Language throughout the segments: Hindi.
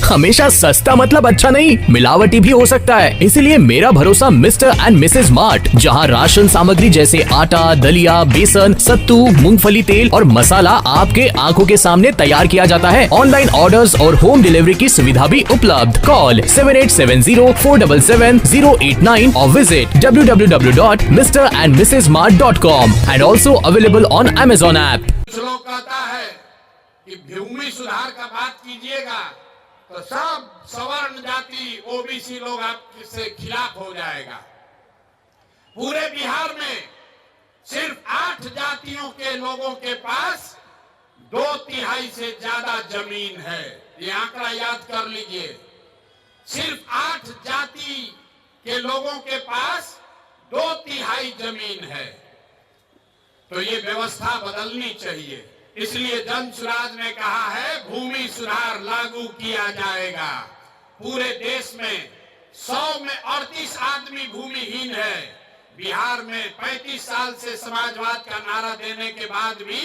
हमेशा सस्ता मतलब अच्छा नहीं, मिलावटी भी हो सकता है। इसीलिए मेरा भरोसा मिस्टर एंड मिसेज मार्ट, जहां राशन सामग्री जैसे आटा, दलिया, बेसन, सत्तू, मूंगफली तेल और मसाला आपके आंखों के सामने तैयार किया जाता है। ऑनलाइन ऑर्डर्स और होम डिलीवरी की सुविधा भी उपलब्ध। कॉल 7870477089 और visit www.mrandmrsmart.com and also available on Amazon app। कुछ लोग कहता है कि भूमि सुधार का बात कीजिएगा तो सब सवर्ण जाति ओबीसी लोग आपसे खिलाफ हो जाएगा। पूरे बिहार में सिर्फ 8 जातियों के लोगों के पास 2/3 से ज्यादा जमीन है। ये आंकड़ा याद कर लीजिए। सिर्फ 8 जाति के लोगों के पास 2/3 जमीन है। तो ये व्यवस्था बदलनी चाहिए। इसलिए जन सुराज ने कहा है भूमि सुधार लागू किया जाएगा। पूरे देश में 100 में 38 आदमी भूमिहीन है। बिहार में 35 साल से समाजवाद का नारा देने के बाद भी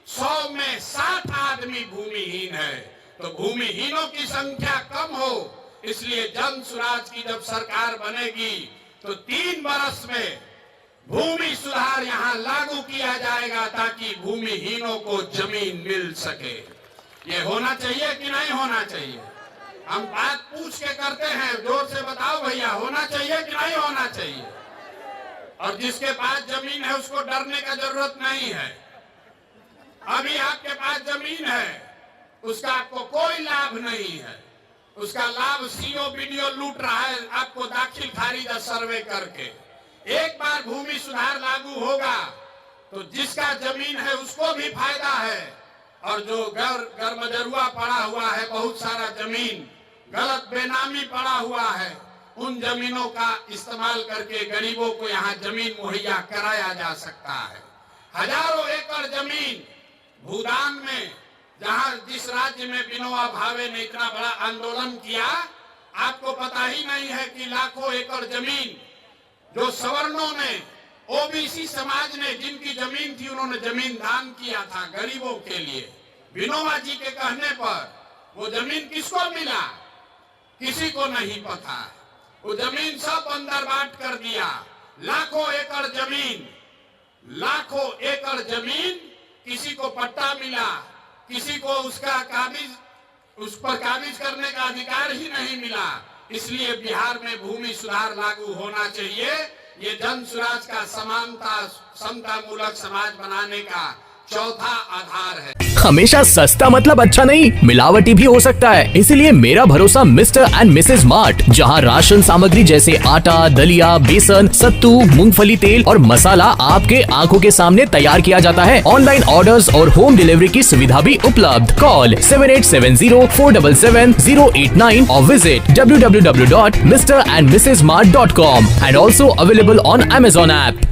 100 में 60 आदमी भूमिहीन है। तो भूमिहीनों की संख्या कम हो, इसलिए जन सुराज की जब सरकार बनेगी तो 3 वर्ष में भूमि सुधार यहाँ लागू किया जाएगा ताकि भूमिहीनों को जमीन मिल सके। ये होना चाहिए कि नहीं होना चाहिए? हम बात पूछ के करते हैं, जोर से बताओ भैया, होना चाहिए कि नहीं होना चाहिए? और जिसके पास जमीन है उसको डरने का जरूरत नहीं है। अभी आपके पास जमीन है, उसका आपको कोई लाभ नहीं है। उसका लाभ सीओ बीडीओ लूट रहा है आपको दाखिल खारिज सर्वे करके। एक बार भूमि सुधार लागू होगा तो जिसका जमीन है उसको भी फायदा है, और जो घर मजरुआ पड़ा हुआ है, बहुत सारा जमीन गलत बेनामी पड़ा हुआ है, उन जमीनों का इस्तेमाल करके गरीबों को यहाँ जमीन मुहैया कराया जा सकता है। हजारों एकड़ जमीन भूदान में, जहाँ जिस राज्य में विनोबा भावे ने इतना बड़ा आंदोलन किया, आपको पता ही नहीं है कि लाखों एकड़ जमीन जो सवर्णों ने, ओबीसी समाज ने जिनकी जमीन थी, उन्होंने जमीन दान किया था गरीबों के लिए। विनोबा जी के कहने पर वो जमीन किसको मिला? किसी को नहीं पता। वो जमीन सब अंदर बांट कर दिया। लाखों एकड़ जमीन, किसी को पट्टा मिला, किसी को उसका उस पर काबिज करने का अधिकार ही नहीं मिला। इसलिए बिहार में भूमि सुधार लागू होना चाहिए। ये जन सुराज का समानता समता मूलक समाज बनाने का चौथा आधार है। हमेशा सस्ता मतलब अच्छा नहीं, मिलावटी भी हो सकता है। इसीलिए मेरा भरोसा मिस्टर एंड मिसेज मार्ट, जहां राशन सामग्री जैसे आटा, दलिया, बेसन, सत्तू, मूंगफली तेल और मसाला आपके आंखों के सामने तैयार किया जाता है। ऑनलाइन ऑर्डर्स और होम डिलीवरी की सुविधा भी उपलब्ध। कॉल 7870477089 और visit www.mrandmrsmart.com and also available on Amazon app।